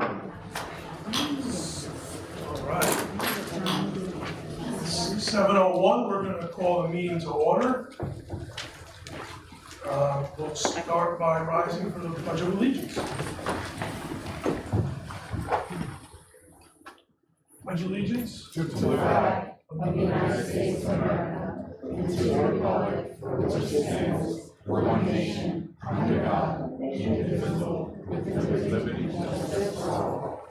All right. 7:01, we're going to call the meeting to order. We'll start by rising for the Pledge of Allegiance. Pledge allegiance To the flag of the United States of America and to the republic for which it stands, one nation, under God, indivisible, with liberty and justice for all.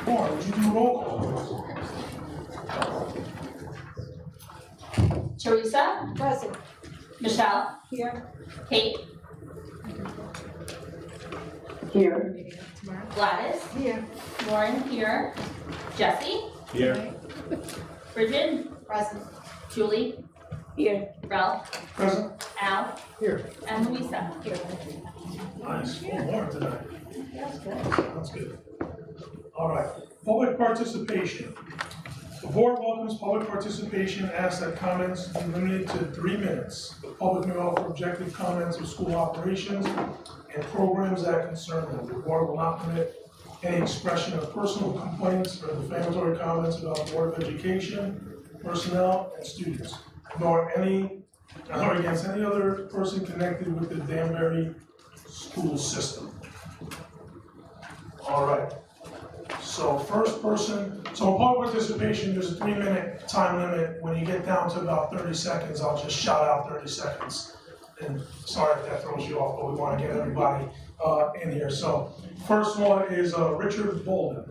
Lauren, would you do a roll call? Teresa? Present. Michelle? Here. Kate? Here. Gladys? Here. Lauren here. Jesse? Here. Bridget? Present. Julie? Here. Ralph? Present. Al? Here. And Louisa? Here. Nice, full board tonight. That's good. That's good. All right, public participation. The board welcomes public participation and asks that comments be limited to 3 minutes. The public may offer objective comments of school operations and programs that concern them. The board will not permit any expression of personal complaints or defamatory comments about the Board of Education, personnel, and students, nor against any other person connected with the Danbury school system. All right. So first person, so in public participation, there's a 3-minute time limit. When you get down to about 30 seconds, I'll just shout out 30 seconds. And sorry if that throws you off, but we want to get everybody in here. So first one is Richard Bolden.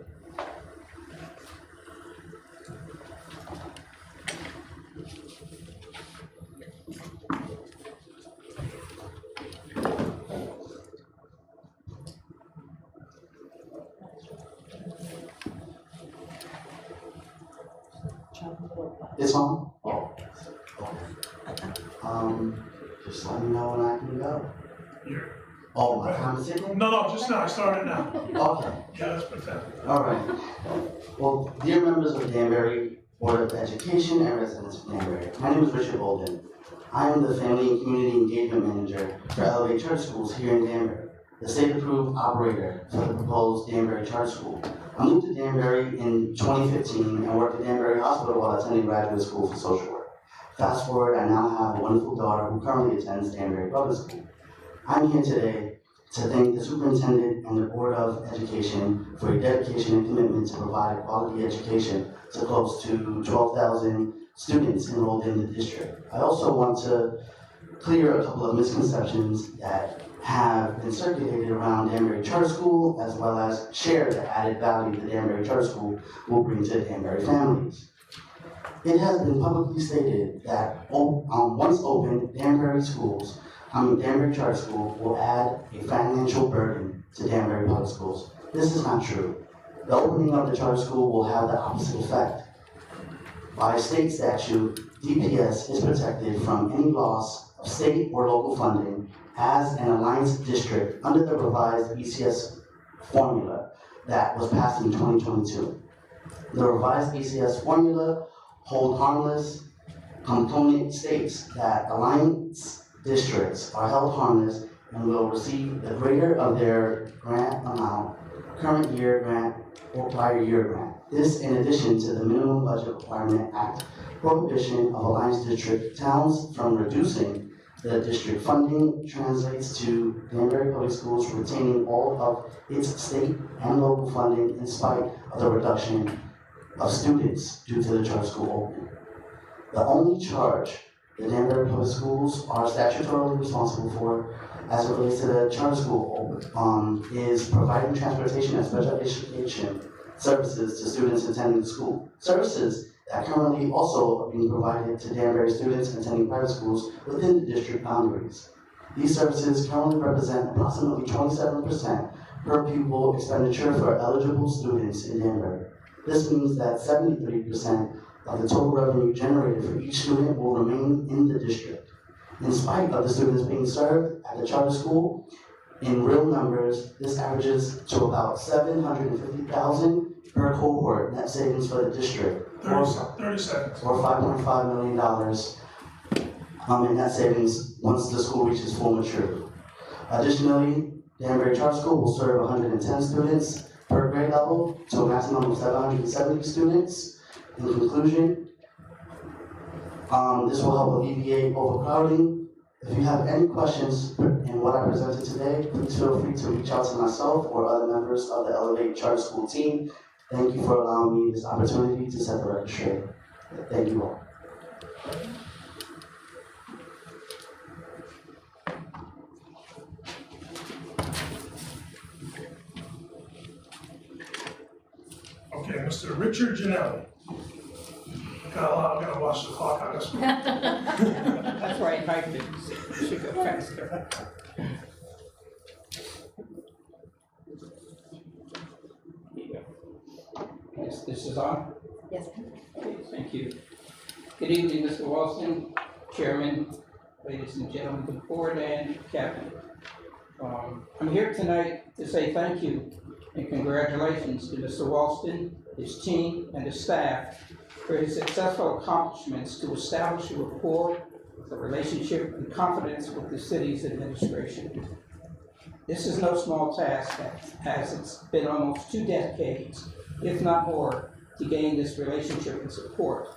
It's on? Oh. Just let me know when I can go. Here. Oh, my time is ticking? No, just now. I started now. Okay, Yeah, that's perfect. all right. Well, dear members of Danbury Board of Education and residents of Danbury, my name is Richard Bolden. I am the Family and Community Engagement Manager for Elevate Church Schools here in Danbury, the state-approved operator for the proposed Danbury Charter School. I moved to Danbury in 2015 and worked at Danbury Hospital while attending graduate school for social work. Fast forward, I now have a wonderful daughter who currently attends Danbury Public School. I'm here today to thank the superintendent and the Board of Education for your dedication and commitment to provide a quality education to close to 12,000 students enrolled in the district. I also want to clear a couple of misconceptions that have been circulated around Danbury Charter School, as well as share the added value the Danbury Charter School will bring to Danbury families. It has been publicly stated that once opened, Danbury Charter School will add a financial burden to Danbury Public Schools. This is not true. The opening of the charter school will have the opposite effect. By state statute, DPS is protected from any loss of state or local funding as an alliance district under the revised BCS formula that was passed in 2022. The revised BCS formula hold harmless component states that alliance districts are held harmless and will receive the greater of their grant amount, current year grant or prior year grant. This in addition to the Minimum Budget Requirement Act prohibition of alliance district towns from reducing the district funding translates to Danbury Public Schools retaining all of its state and local funding in spite of the reduction of students due to the charter school opening. The only charge the Danbury Public Schools are statutorily responsible for as it relates to the charter school is providing transportation and special education services to students attending the school. Services that currently also are being provided to Danbury students attending private schools within the district boundaries. These services currently represent approximately 27% per pupil expenditure for eligible students in Danbury. This means that 73% of the total revenue generated for each student will remain in the district. In spite of the students being served at the charter school, in real numbers, this averages to about $750,000 per cohort net savings for the district, 30 seconds. or $5.5 million in net savings once the school reaches full maturity. Additionally, Danbury Charter School will serve 110 students per grade level to a maximum of 770 students. In conclusion, this will help alleviate overcrowding. If you have any questions in what I presented today, please feel free to reach out to myself or other members of the Elevate Charter School team. Thank you for allowing me this opportunity to set the record straight. Thank you all. Okay, Mr. Richard Janelli. I gotta watch the clock on this one. That's why I invited him, so it should go faster. Here you go. Yes, this is on? Yes. Okay, thank you. Good evening, Mr. Walston, Chairman, ladies and gentlemen of the board, and Captain. I'm here tonight to say thank you and congratulations to Mr. Walston, his team, and his staff for his successful accomplishments to establish a rapport, a relationship, and confidence with the city's administration. This is no small task, as it's been almost 2 decades, if not more, to gain this relationship and support.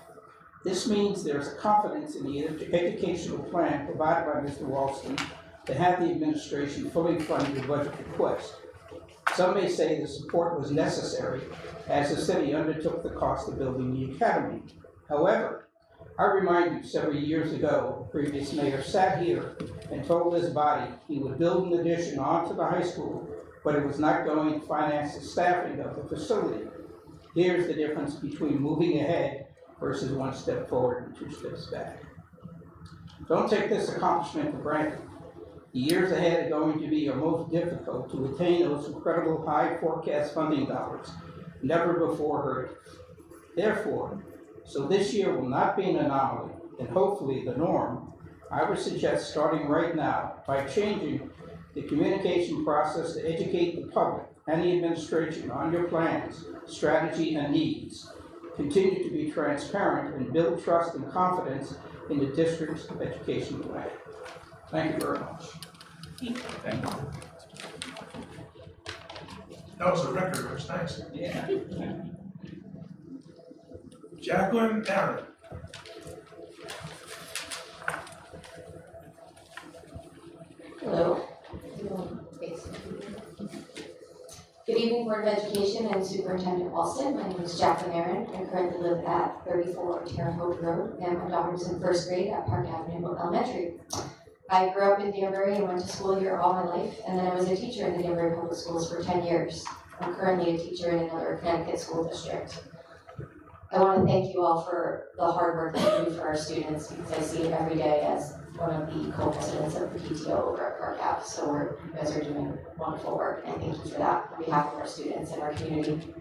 This means there is confidence in the educational plan provided by Mr. Walston to have the administration fully fund the budget request. Some may say the support was necessary as the city undertook the cost of building the academy. However, I remind you several years ago, the previous mayor sat here and told this body he would build an addition onto the high school, but it was not going to finance the staffing of the facility. Here's the difference between moving ahead versus 1 step forward and 2 steps back. Don't take this accomplishment for granted. The years ahead are going to be most difficult to attain those incredible high forecast funding dollars never before heard. Therefore, so this year will not be an anomaly and hopefully the norm, I would suggest starting right now by changing the communication process to educate the public and the administration on your plans, strategy, and needs. Continue to be transparent and build trust and confidence in the district's education plan. Thank you very much. Thank you. That was a record, Rich, thanks. Yeah. Jacqueline Allen. Hello. Good evening, Board of Education and Superintendent Walston. My name is Jacqueline Aaron. I currently live at 34 Terre Haute Road, and my daughter's in 1st grade at Park Avenue Elementary. I grew up in Danbury and went to school here all my life, and then I was a teacher in the Danbury Public Schools for 10 years. I'm currently a teacher in another Connecticut school district. I want to thank you all for the hard work that you do for our students, because I see it every day as one of the co-presidents of the PTO over at Park Ave. So you guys are doing wonderful work, and thank you for that on behalf of our students and our community.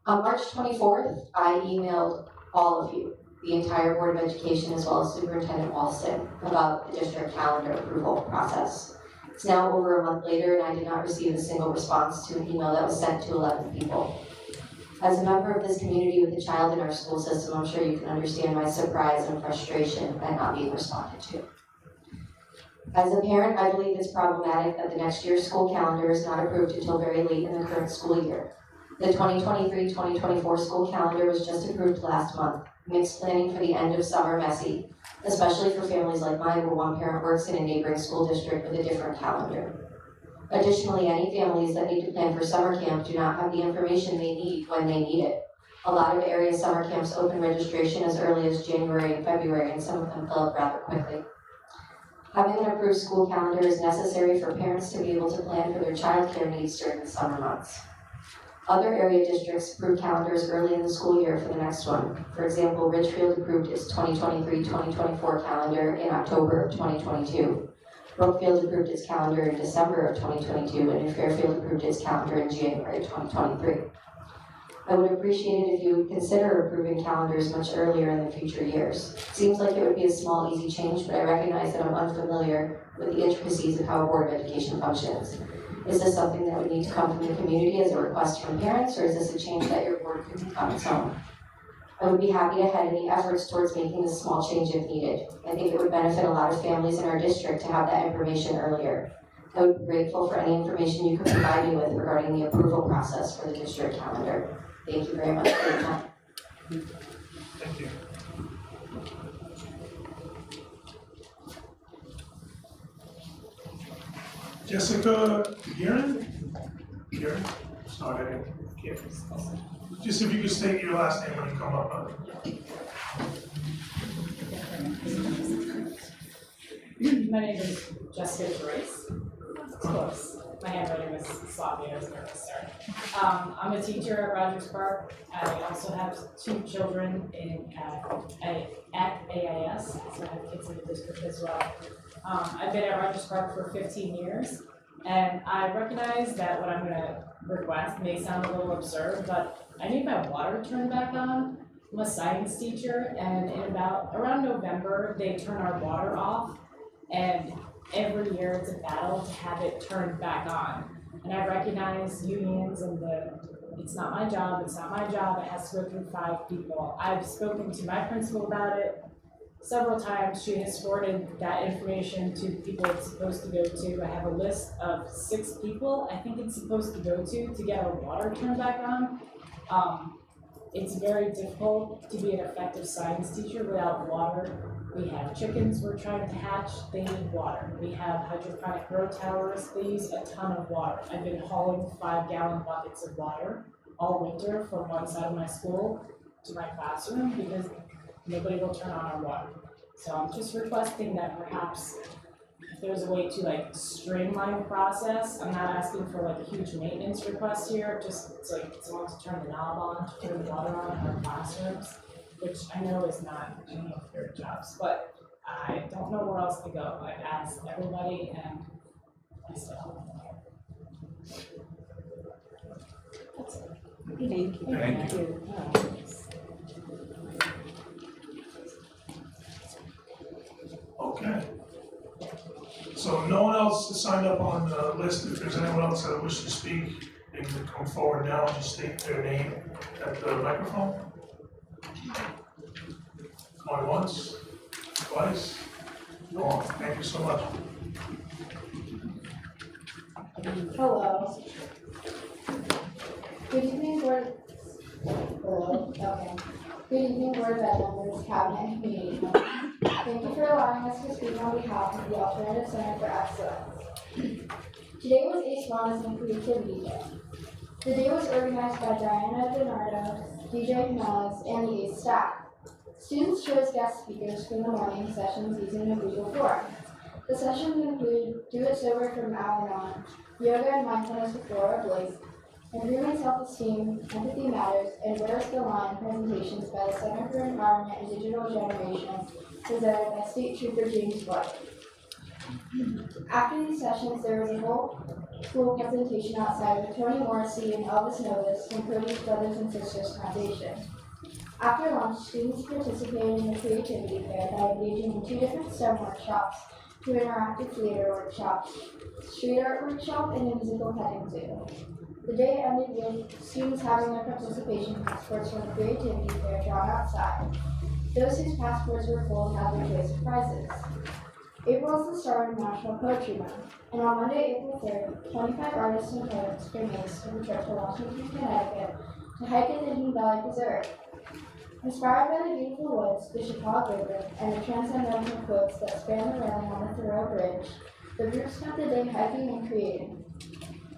On March 24th, I emailed all of you, the entire Board of Education, as well as Superintendent Walston, about the district calendar approval process. It's now over a month later, and I did not receive a single response to an email that was sent to 11 people. As a member of this community with a child in our school system, I'm sure you can understand my surprise and frustration at not being responded to. As a parent, I believe it's problematic that the next year's school calendar is not approved until very late in the current school year. The 2023-2024 school calendar was just approved last month, makes planning for the end of summer messy, especially for families like mine where one parent works in a neighboring school district with a different calendar. Additionally, any families that need to plan for summer camp do not have the information they need when they need it. A lot of area summer camps open registration as early as January and February, and some of them fill up rather quickly. Having an approved school calendar is necessary for parents to be able to plan for their childcare needs during the summer months. Other area districts approve calendars early in the school year for the next one. For example, Ridgefield approved its 2023-2024 calendar in October of 2022. Brookfield approved its calendar in December of 2022, and New Fairfield approved its calendar in January of 2023. I would appreciate it if you would consider approving calendars much earlier in the future years. It seems like it would be a small, easy change, but I recognize that I'm unfamiliar with the intricacies of how a Board of Education functions. Is this something that would need to come from the community as a request from parents, or is this a change that your board could make on its own? I would be happy to head any efforts towards making this small change if needed. I think it would benefit a lot of families in our district to have that information earlier. I would be grateful for any information you could provide me with regarding the approval process for the district calendar. Thank you very much for your time. Thank you. Jessica Gearin? Sorry, I can't. Just if you could state your last name when you come up. My name is Jessica Joyce. It's close. My handwriting was sloppy, I was nervous, sorry. I'm a teacher at Rogers Park. I also have 2 children at AIS, so I have kids in the district as well. I've been at Rogers Park for 15 years, and I recognize that what I'm gonna request may sound a little absurd, but I need my water turned back on. I'm a science teacher, and around November, they turn our water off. And every year it's a battle to have it turned back on. And I recognize unions and it's not my job, it has to go through 5 people. I've spoken to my principal about it several times. She has forwarded that information to people it's supposed to go to. I have a list of 6 people I think it's supposed to go to get our water turned back on. It's very difficult to be an effective science teacher without water. We have chickens we're trying to hatch, they need water. We have hydroponic grow towers, they use a ton of water. I've been hauling 5-gallon buckets of water all winter from one side of my school to my classroom because nobody will turn on our water. So I'm just requesting that perhaps if there's a way to streamline the process. I'm not asking for a huge maintenance request here, just someone to turn the knob on, to turn the water on in our classrooms, which I know is not any of your jobs, but I don't know where else to go. I've asked everybody and I still that's it. Thank you. Thank you. Okay. So no one else is signed up on the list. If there's anyone else that wishes to speak, they can come forward now and just state their name at the microphone. Going once, twice. Go on. Thank you so much. Hello. Good evening, Board. Hello. Okay. Good evening, Board of Ed members, Cabinet, and community members. Thank you for allowing us to speak on behalf of the Alternative Center for Excellence. Today was ACE Wellness and Creativity Day. The day was organized by Diana DiNardo, DJ Canales, and the ACE staff. Students chose guest speakers for the morning sessions using the Google Form. The sessions include Do It Sober from Al-Anon, Yoga and Mindfulness with Laura Blake, Improving Self-Esteem, Empathy Matters, and Where's the Line presentations by the Center for Environment and Digital Generation, presented by State Trooper James White. After these sessions, there was a whole school presentation outside with Toni Morrissey and Elvis Novus from Cody's Brothers and Sisters Foundation. After lunch, students participated in the creativity fair by engaging in 2 different STEM workshops, 2 interactive theater workshops, street art workshop, and a musical petting zoo. The day ended with students having their participation passports from the creativity fair drawn outside. Those whose passports were full had their choice of prizes. April is the start of National Poetry Month, and on Monday, April 3rd, 25 artists and poets from ACE took a trip to Washington, Connecticut to hike in the Hidden Valley Preserve. Inspired by the beautiful woods, the Chicago River, and the transcendental quotes that span the railing on the Thoreau Bridge, the group spent the day hiking and creating.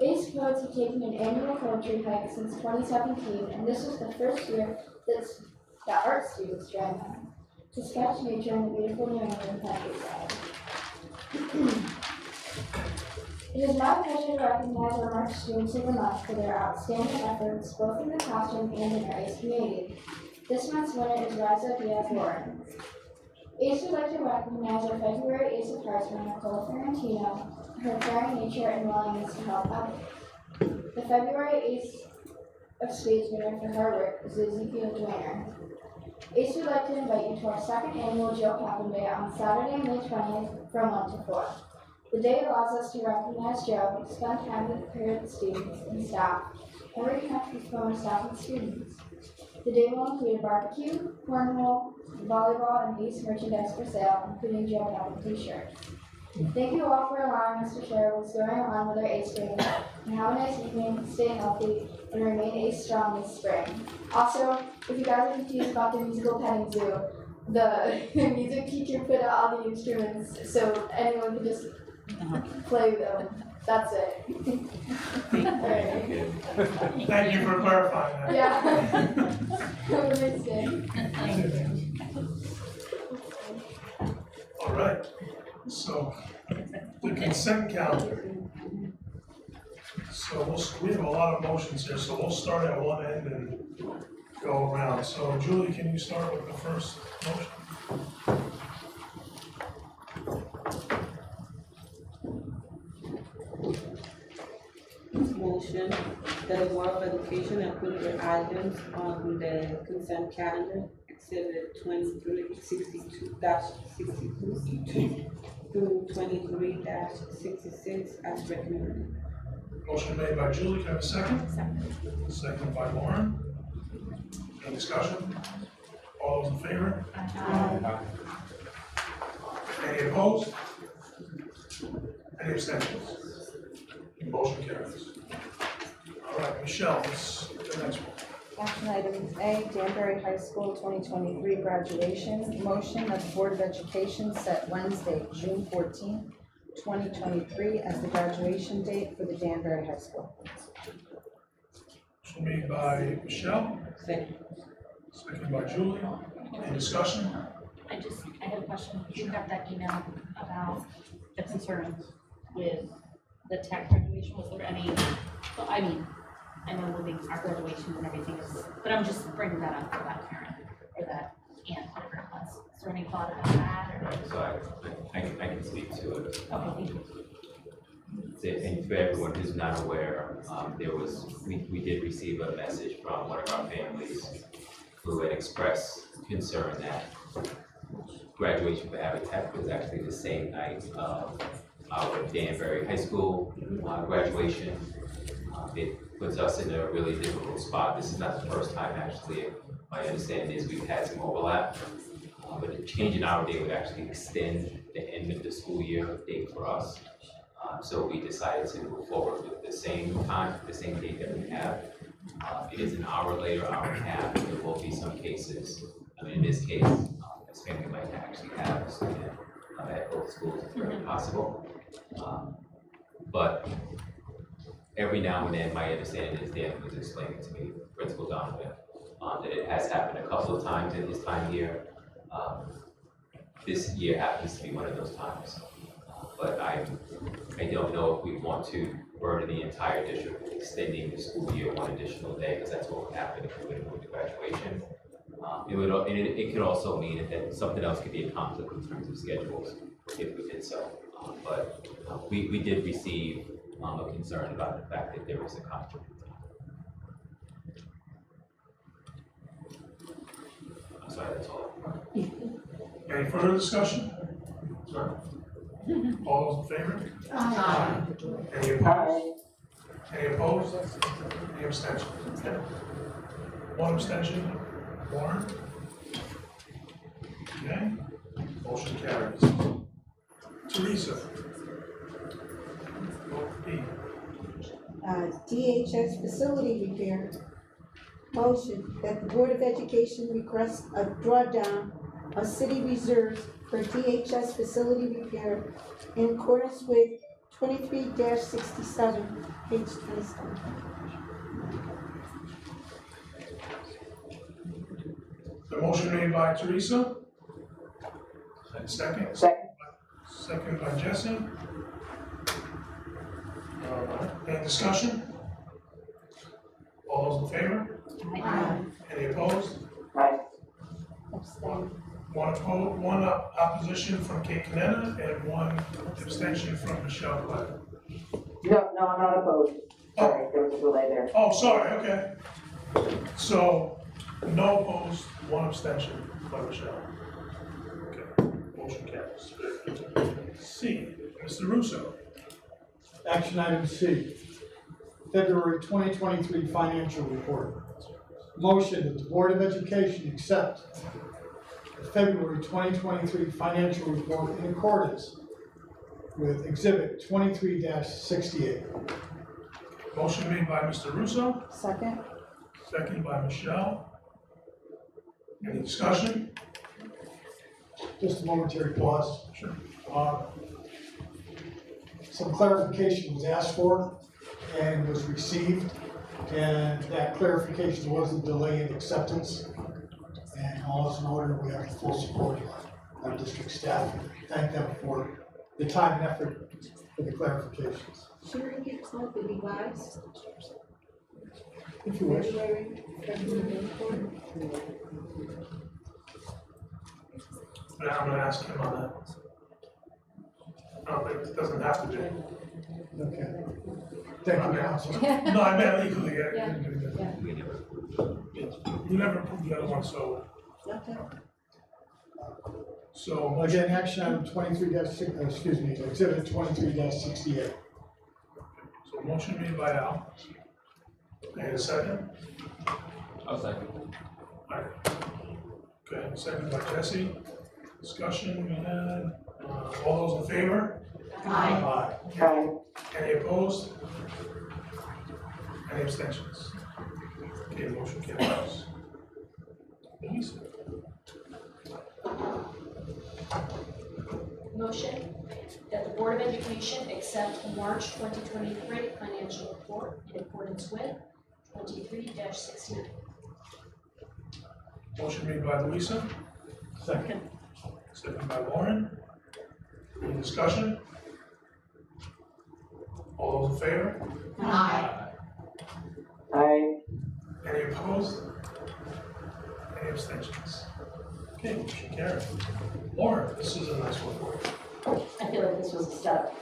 ACE poets have taken an annual poetry hike since 2017, and this was the first year that art students joined them to sketch nature in the beautiful New England countryside. It is my pleasure to recognize our March students of the month for their outstanding efforts both in the classroom and in our ACE community. This month's winner is Riza Diaz-Lauren. ACE would like to recognize our February Ace of Hearts winner, Nicole Ferrantino, for her caring nature and willingness to help others. The February Ace of Spades winner for her work is Ezekiel Dwayner. ACE would like to invite you to our 2nd annual Jill Kaplan Day on Saturday, May 20th from 1 to 4. The day allows us to recognize Jill, spend time with her students and staff, and reconnect with former staff and students. The day will include a barbecue, cornhole, volleyball, and ACE merchandise for sale, including Jill Kaplan t-shirts. Thank you all for allowing us to share what's going on with our ACE students, and have a nice evening, stay healthy, and remain ACE strong this spring. Also, if you guys are confused about the musical petting zoo, the music teacher put out all the instruments so anyone could just play them. That's it. Alright. Thank you for clarifying that. Yeah. Have a nice day. All right, so the consent calendar. So we have a lot of motions here, so we'll start at one end and go around. So Julie, can you start with the first motion? Motion that the Board of Education approve the items on the consent calendar, exhibit 2362-62 through 23-66 as recommended. Motion made by Julie, can I have a second? Second by Lauren. Any discussion? All those in favor? Any opposed? Any abstentions? Motion carries. All right, Michelle, what's the next one? Action item A, Danbury High School 2023 graduation. Motion that the Board of Education set Wednesday, June 14, 2023 as the graduation date for the Danbury High School. Motion made by Michelle, Second. second by Julie. Any discussion? I had a question. You got that email about the concerns with the tech graduation. Was there any, well, I mean, I know moving our graduation and everything is, but I'm just bringing that up for that parent or that aunt, whatever it was. Is there any thought about that or? So I can speak to it. Okay, thank you. And for everyone who's not aware, we did receive a message from one of our families who had expressed concern that graduation for Habitat was actually the same night of our Danbury High School graduation. It puts us in a really difficult spot. This is not the first time, actually. My understanding is we've had some overlap, but the change in our day would actually extend the end of the school year date for us. So we decided to move forward with the same time, the same date that we have. It is an hour later, hour and a half. There will be some cases. I mean, in this case, this family might actually have a student at both schools. It's very possible. But every now and then, my understanding is Dan was explaining to me, Principal Donovan, that it has happened a couple of times in his time here. This year happens to be one of those times. But I don't know if we want to burden the entire district with extending the school year one additional day, because that's what would happen if we would move to graduation. It could also mean that something else could be a conflict in terms of schedules if we did so. But we did receive a concern about the fact that there was a conflict. I'm sorry, that's all. Any further discussion? Sorry. All those in favor? Aye. Any opposed? Any opposed? Any abstentions? One abstention. Warren? Okay, motion carries. Teresa? Vote B. DHS facility repair. Motion that the Board of Education request a drawdown of city reserves for DHS facility repair in accordance with 23-67, page 27. The motion made by Teresa. Second? Second by Jesse. All right, any discussion? All those in favor? Aye. Any opposed? Abstain. One opposed, one opposition from Kate Canetta and one abstention from Michelle Black. No, I'm not opposed. Sorry, there was a delay there. Oh, sorry, okay. So, no opposed, one abstention by Michelle. Okay, motion carries. C, Mr. Russo. Action item C, February 2023 financial report. Motion that the Board of Education accept the February 2023 financial report in accordance with Exhibit 23-68. Motion made by Mr. Russo, Second. second by Michelle. Any discussion? Just a momentary pause. Sure. Some clarification was asked for and was received, and that clarification was a delay in acceptance. And all is in order, we have the full support of our district staff. Thank them for the time and effort for the clarifications. Should we get called the revised If you wish. February report? Yeah, I'm gonna ask him on that. I don't think, it doesn't have to be. Okay. Thank you, Councilman. No, I meant legally, yeah. Yeah. We never, You never approved the other one, so, Okay. so, Again, action item 23-6, exhibit 23-68. so motion made by Al. And a second? I'll second. Alright. Okay, second by Jesse. Discussion we had, all those in favor? Aye. Aye. Any opposed? Any abstentions? Okay, motion carries. Louisa? Motion that the Board of Education accept the March 2023 financial report in accordance with 23-69. Motion made by Louisa, Second. second by Lauren. Any discussion? All those in favor? Aye. Aye. Any opposed? Any abstentions? Okay, motion carries. Lauren, this is a nice one for you. I feel like this was a step.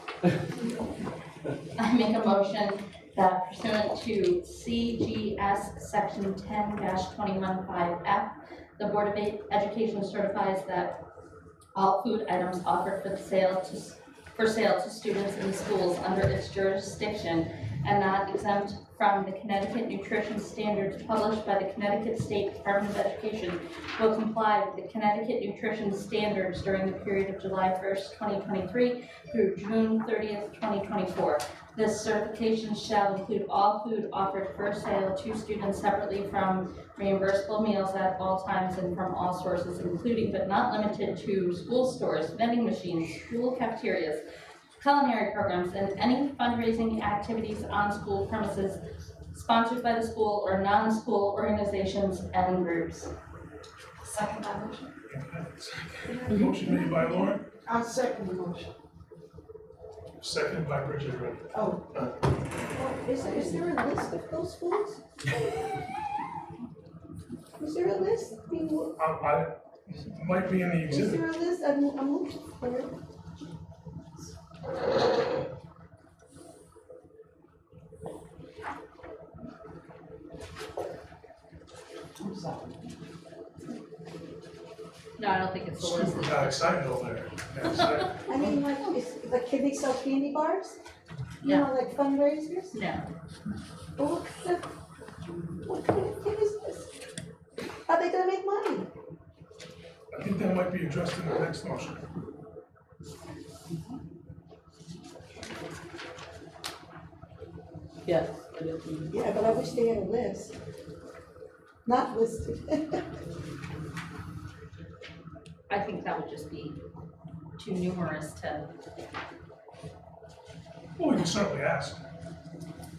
I make a motion that pursuant to CGS Section 10-215F, the Board of Education certifies that all food items offered for sale to students in schools under its jurisdiction and not exempt from the Connecticut Nutrition Standards published by the Connecticut State Department of Education will comply with the Connecticut Nutrition Standards during the period of July 1st, 2023 through June 30th, 2024. This certification shall include all food offered for sale to students separately from reimbursable meals at all times and from all sources, including but not limited to school stores, vending machines, school cafeterias, culinary programs, and any fundraising activities on school premises sponsored by the school or non-school organizations and groups. Second that motion. Okay. Motion made by Lauren, I'll second the motion. second by Bridget Ready. Oh. Is there a list of those foods? Is there a list? I might be in the Is exhibit. there a list? I'm looking for it. No, I don't think it's the list. Super got excited over there. Got excited. I mean, can they sell candy bars? You know, like fundraisers? No. Well, what kind of thing is this? How are they gonna make money? I think that might be addressed in the next motion. Yes. Yeah, but I wish they had a list. Not listed. I think that would just be too numerous to, Well, we can certainly ask.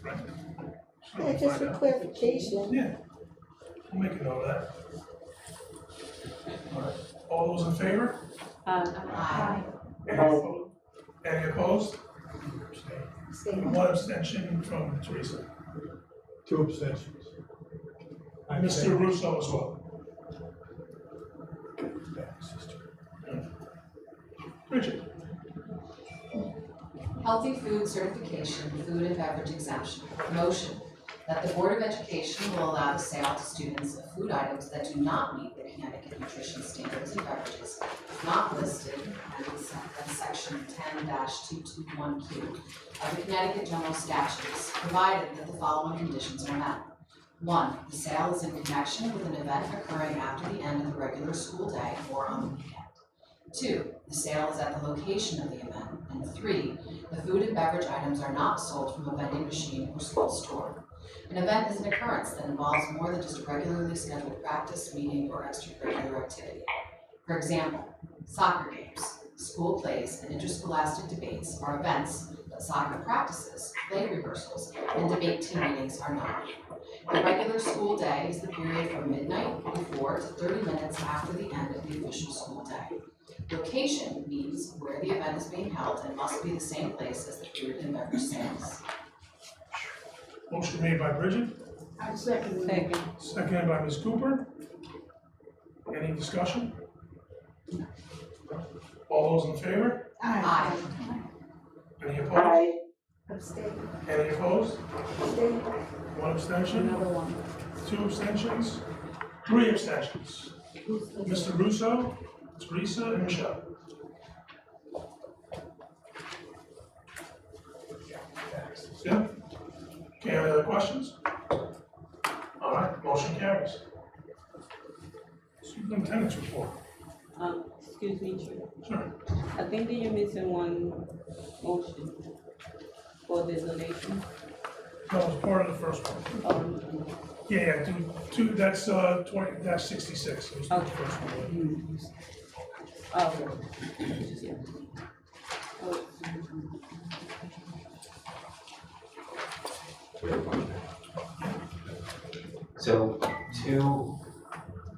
Right? Yeah, just for Find out. clarification. Yeah. We'll make a note of that. All right. All those in favor? Aye. Any opposed? Abstain. One abstention from Teresa. 2 abstentions. Mr. Russo as well. Bridget? Healthy food certification, food and beverage exemption. Motion that the Board of Education will allow the sale to students of food items that do not meet the Connecticut nutrition standards and beverages not listed in section 10-221Q of the Connecticut General Statutes, provided that the following conditions are met. 1, the sale is in connection with an event occurring after the end of the regular school day or on the weekend. 2, the sale is at the location of the event. And 3, the food and beverage items are not sold from a vending machine or school store. An event is an occurrence that involves more than just a regularly scheduled practice, meeting, or extracurricular activity. For example, soccer games, school plays, and interscholastic debates are events, but soccer practices, play rehearsals, and debate team meetings are not. The regular school day is the period from midnight before to 30 minutes after the end of the official school day. Location means where the event is being held and must be the same place as the food and beverage sales. Motion made by Bridget, I second. seconded by Ms. Cooper. Any discussion? All those in favor? Aye. Any opposed? Aye. Abstain. Any opposed? Abstain. 1 abstention, Another one. 2 abstentions, 3 abstentions. Mr. Russo, Teresa, and Michelle. Yeah? Okay, any other questions? All right, motion carries. Superintendent's report. Excuse me, Chair. Sure. I think that you're missing one motion for the donation. That was part of the first one. Yeah, two, that's 20-66, it was the Okay. first one. Yeah. Oh. So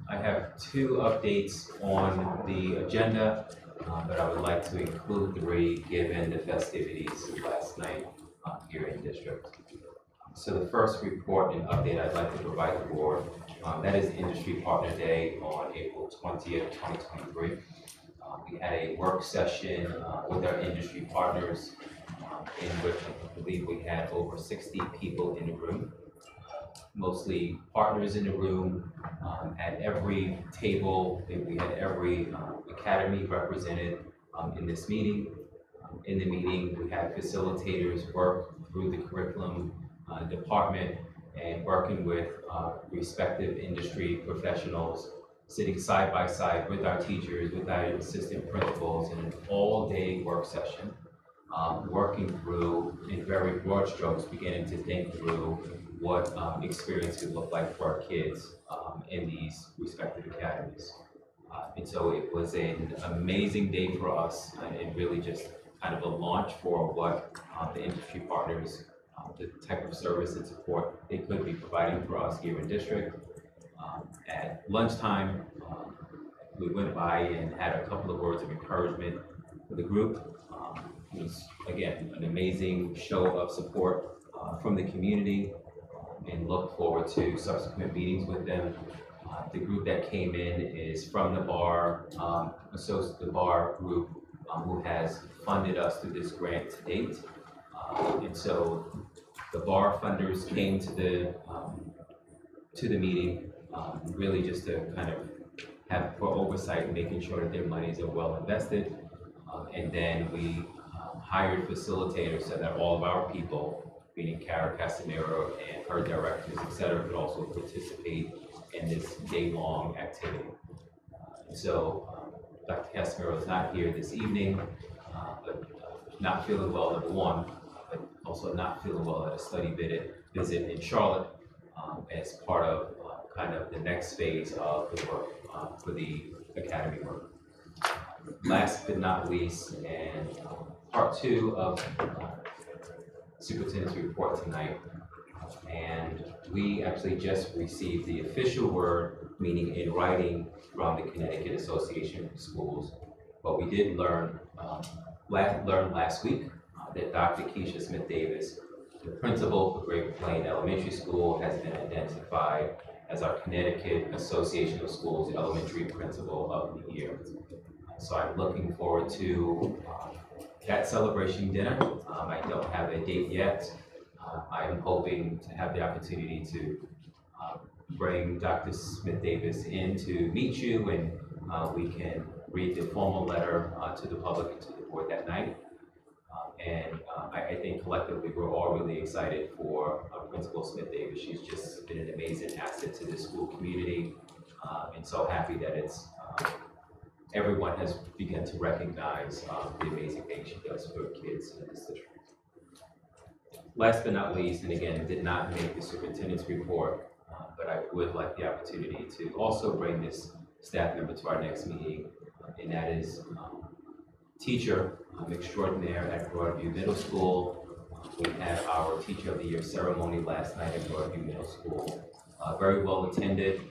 I have two updates on the agenda, but I would like to include 3 given the festivities last night here in district. So the first report and update I'd like to provide the board, that is Industry Partner Day on April 20th, 2023. We had a work session with our industry partners in which I believe we had over 60 people in the room, mostly partners in the room. At every table, we had every academy represented in this meeting. In the meeting, we had facilitators work through the curriculum department and working with respective industry professionals, sitting side by side with our teachers, with our assistant principals in an all-day work session, working through, in very broad strokes, beginning to think through what experience could look like for our kids in these respective academies. And so it was an amazing day for us, and really just kind of a launch for what the industry partners, the type of service and support they could be providing for us here in district. At lunchtime, we went by and had a couple of words of encouragement for the group. It was, again, an amazing show of support from the community, and look forward to subsequent meetings with them. The group that came in is from the bar, the bar group who has funded us through this grant to date. And so the bar funders came to the meeting, really just to kind of have for oversight and making sure that their monies are well invested. And then we hired facilitators so that all of our people, meaning Cara Casimiro and her directors, et cetera, could also participate in this day-long activity. So Dr. Casimiro is not here this evening, but not feeling well, number one, but also not feeling well at a study visit in Charlotte as part of kind of the next phase of the work for the academy work. Last but not least, and part 2 of Superintendent's report tonight, and we actually just received the official word, meaning in writing, from the Connecticut Association of Schools. But we did learn last week that Dr. Keisha Smith Davis, the principal for Great Plain Elementary School, has been identified as our Connecticut Association of Schools Elementary Principal of the Year. So I'm looking forward to that celebration dinner. I don't have a date yet. I'm hoping to have the opportunity to bring Dr. Smith Davis in to meet you, and we can read the formal letter to the public and to the board that night. I think collectively we're all really excited for Principal Smith Davis. She's just been an amazing asset to this school community, and so happy that it's everyone has begun to recognize the amazing things she does for kids in this district. Last but not least, and again, did not make the superintendent's report, but I would like the opportunity to also bring this staff member to our next meeting, and that is teacher extraordinaire at Broadview Middle School. We had our Teacher of the Year ceremony last night at Broadview Middle School. Very well attended.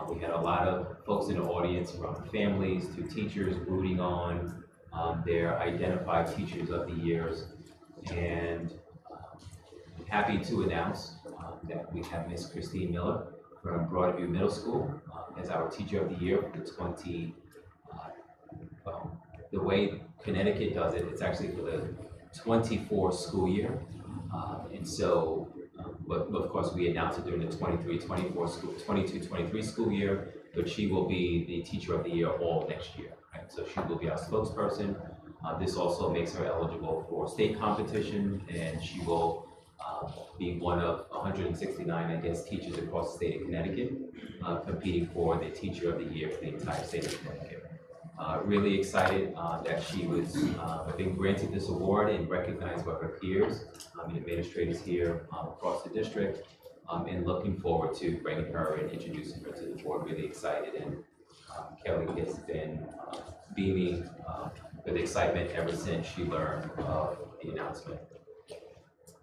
We had a lot of folks in the audience, from families to teachers, rooting on their identified Teachers of the Years. And I'm happy to announce that we have Miss Christine Miller from Broadview Middle School as our Teacher of the Year for the the way Connecticut does it, it's actually for the 24 school year. And so, but of course we announced it during the 23-24 school, 22-23 school year, but she will be the Teacher of the Year all next year, right? So she will be our spokesperson. This also makes her eligible for state competition, and she will be one of 169, I guess, teachers across the state of Connecticut, competing for the Teacher of the Year for the entire state of Connecticut. Really excited that she was been granted this award and recognized by her peers and administrators here across the district, and looking forward to bringing her and introducing her to the board. Really excited, and Kelly has been beaming with excitement ever since she learned of the announcement.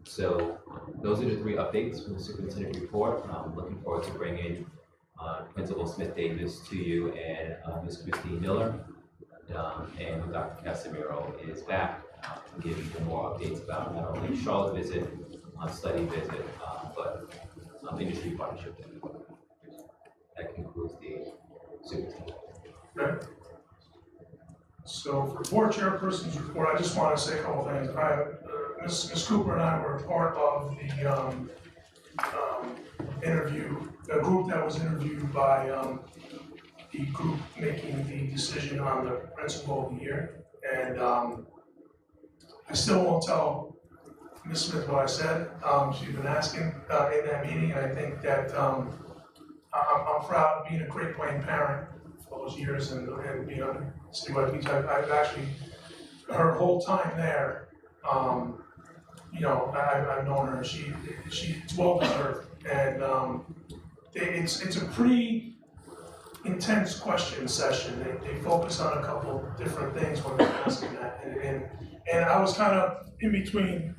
So those are the 3 updates from the superintendent report. I'm looking forward to bringing Principal Smith Davis to you, and Ms. Christine Miller, and Dr. Casimiro is back to give you more updates about not only Charlotte visit, study visit, but industry partnership. That concludes the superintendent. Right. So for board chairperson's report, I just want to say a couple things. Ms. Cooper and I were part of the interview, the group that was interviewed by the group making the decision on the Principal of the Year. And I still won't tell Ms. Smith what I said. She's been asking in that meeting, and I think that I'm proud of being a Great Plain parent for those years and being on Citywide Beach. I've actually, her whole time there, you know, I've known her. She's well deserved, and it's a pretty intense question session. They focus on a couple different things when they're asking that, and I was kind of in between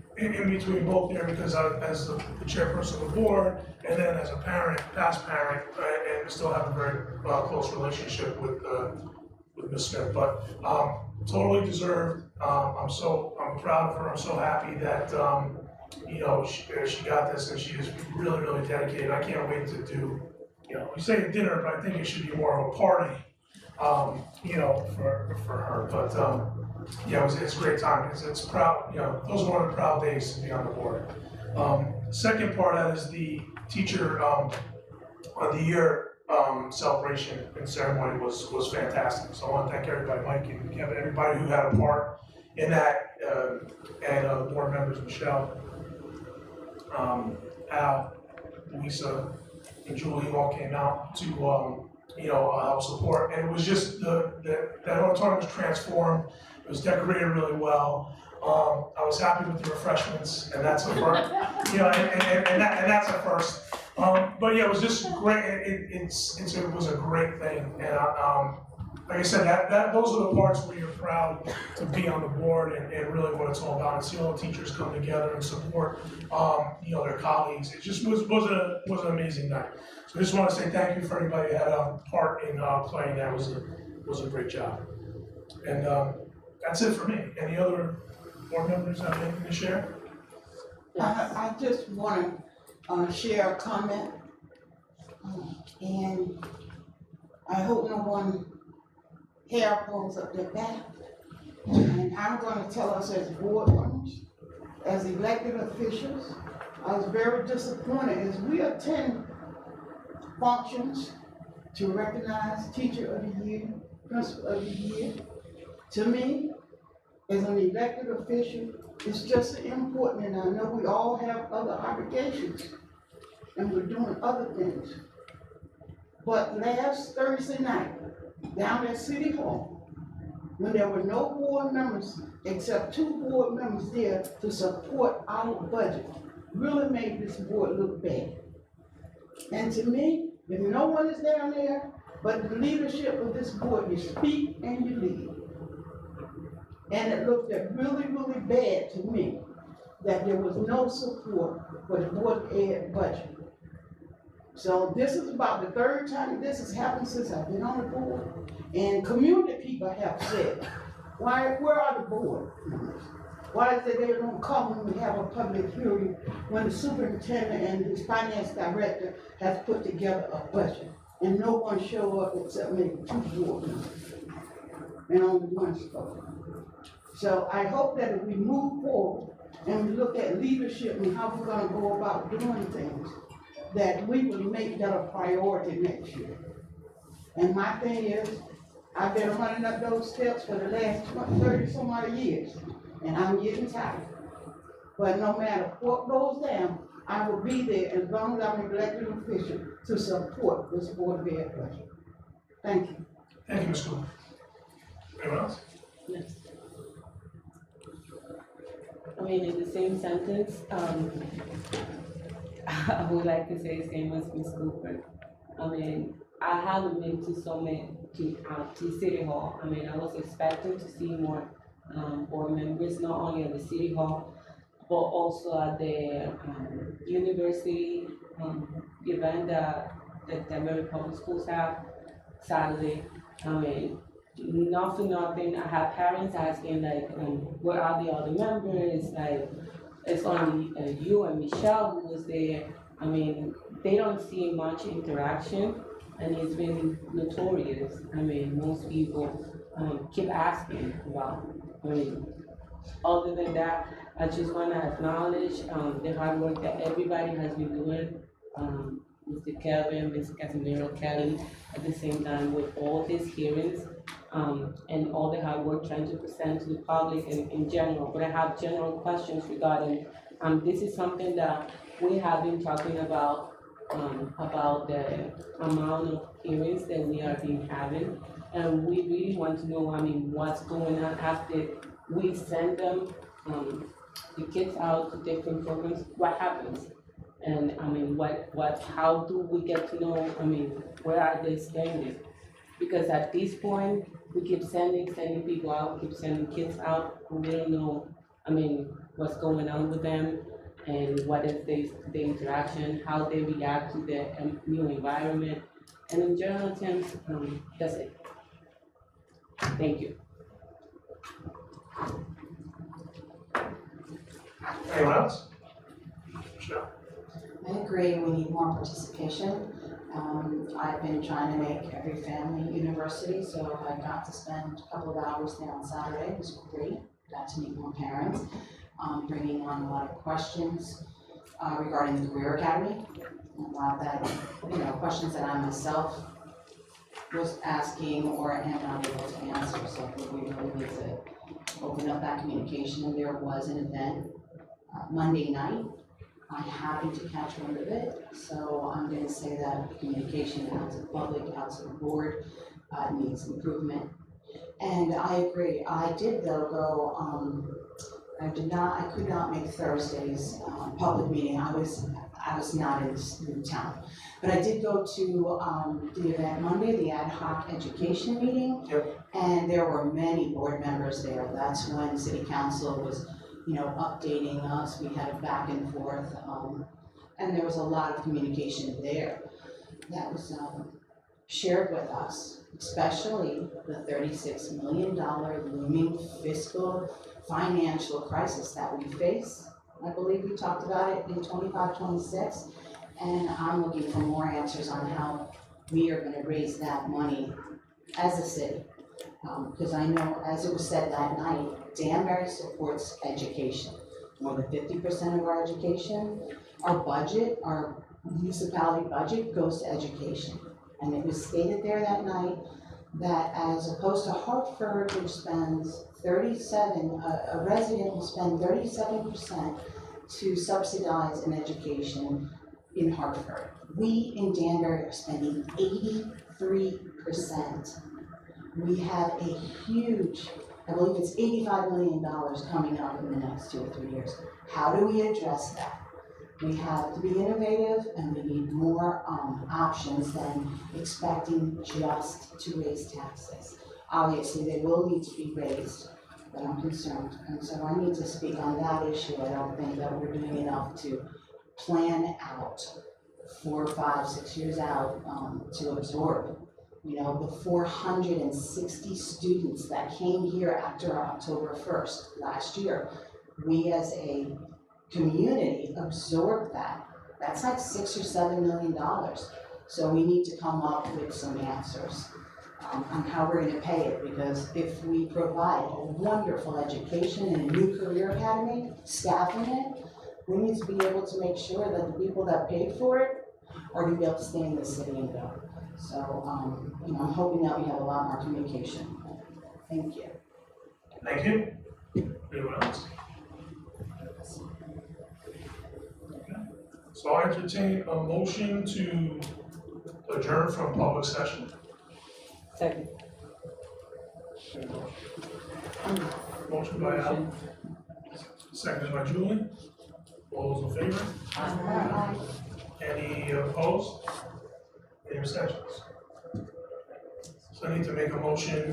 both there, because as the chairperson of the board, and then as a parent, past parent, and still have a very close relationship with Ms. Smith, but totally deserved. I'm proud of her. I'm so happy that you know, she got this, and she is really, really dedicated. I can't wait to do, you know, we say dinner, but I think it should be more of a party, you know, for her. But yeah, it's a great time. It's proud, you know, those are one of the proud days to be on the board. Second part of that is the Teacher of the Year celebration and ceremony was fantastic. So I want to thank everybody, Mike and Kevin, everybody who had a part in that, and board members, Michelle, Al, Lisa, and Julie, who all came out to you know, help support. And it was just that auditorium was transformed. It was decorated really well. I was happy with the refreshments, and that's a first. You know, and that's a first. But yeah, it was just great. It was a great thing, and like I said, those are the parts where you're proud to be on the board, and really what it's all about. And see all the teachers come together and support, you know, their colleagues. It just was an amazing night. So I just want to say thank you for everybody who had a part in playing that. Was a great job. And that's it for me. Any other board members have anything to share? I just want to share a comment, and I hope no one hair pulls up their back. And I'm going to tell us as board members, as elected officials, I was very disappointed as we attend functions to recognize Teacher of the Year, Principal of the Year. To me, as an elected official, it's just as important, and I know we all have other obligations, and we're doing other things. But last Thursday night, down at City Hall, when there were no board members, except 2 board members there to support our budget, really made this board look bad. And to me, if no one is down there, but the leadership of this board, you speak and you lead. And it looked really, really bad to me that there was no support for the Board of Ed budget. So this is about the 3rd time this has happened since I've been on the board. And community people have said, where are the board members? Why is it they don't come when we have a public hearing, when the superintendent and his finance director has put together a budget? And no one show up except maybe 2 board members. And only 1 spoke. So I hope that if we move forward and we look at leadership and how we're gonna go about doing things, that we will make that a priority next year. And my thing is, I've been running up those steps for the last 30 some odd years, and I'm getting tired. But no matter what goes down, I will be there as long as I'm an elected official to support this Board of Ed budget. Thank you. Thank you, Ms. Cooper. Anyone else? Yes. I mean, in the same sentence, I would like to say same as Ms. Cooper. I mean, I haven't been to so many, to City Hall. I mean, I was expecting to see more board members, not only at the City Hall, but also at the university event that the Denver Public Schools have Saturday. I mean, not for nothing, I have parents asking like, where are the other members? Like, it's only you and Michelle who was there. I mean, they don't see much interaction, and it's been notorious. I mean, most people keep asking about. I mean, other than that, I just want to acknowledge the hard work that everybody has been doing. Mr. Kelvin, Ms. Casimiro Kelly, at the same time with all these hearings, and all the hard work trying to present to the public in general. But I have general questions regarding, this is something that we have been talking about the amount of hearings that we are being having. And we really want to know, I mean, what's going on after we send them, the kids out to different programs, what happens? And I mean, how do we get to know, I mean, where are they standing? Because at this point, we keep sending people out, keep sending kids out, and we don't know, I mean, what's going on with them, and what is the interaction, how they react to the new environment. And in general terms, that's it. Thank you. Anyone else? Sure. I agree, we need more participation. I've been trying to make every family university, so I got to spend a couple of hours there on Saturday. It was great, got to meet more parents, bringing on a lot of questions regarding the Career Academy. A lot of that, questions that I myself was asking or am not able to answer, so we really need to open up that communication. And there was an event Monday night. I happened to catch wind of it, so I'm going to say that communication out to the public, out to the board, needs improvement. And I agree. I did though go. I could not make Thursday's public meeting. I was not in town, but I did go to the event Monday, the ad hoc education meeting. Yep. And there were many board members there. That's when City Council was, updating us. We had a back and forth, and there was a lot of communication there that was shared with us, especially the $36 million looming fiscal financial crisis that we face. I believe we talked about it in 25-26, and I'm looking for more answers on how we are going to raise that money as a city. Because I know, as it was said that night, Danbury supports education. More than 50% of our education, our budget, our municipality budget goes to education. And it was stated there that night that as opposed to Hartford, which spends a resident will spend 37% to subsidize an education in Hartford. We in Danbury are spending 83% We have a huge, I believe it's $85 million coming up in the next 2 or 3 years. How do we address that? We have to be innovative and we need more options than expecting just to raise taxes. Obviously, they will need to be raised, but I'm concerned. And so I need to speak on that issue. I don't think that we're doing enough to plan out 4, 5, 6 years out to absorb. You know, the 460 students that came here after October 1st last year, we as a community absorbed that. That's like $6 or $7 million. So we need to come up with some answers on how we're gonna pay it, because if we provide a wonderful education and a new career academy, staffing it, we need to be able to make sure that the people that paid for it are gonna be able to stay in the city and go. So, you know, I'm hoping that we have a lot more communication. Thank you. Thank you. Anyone else? Okay. So I entertain a motion to adjourn from public session. Second. Motion by Al, seconded by Julie. All those in favor? Any opposed? Any abstentions? So I need to make a motion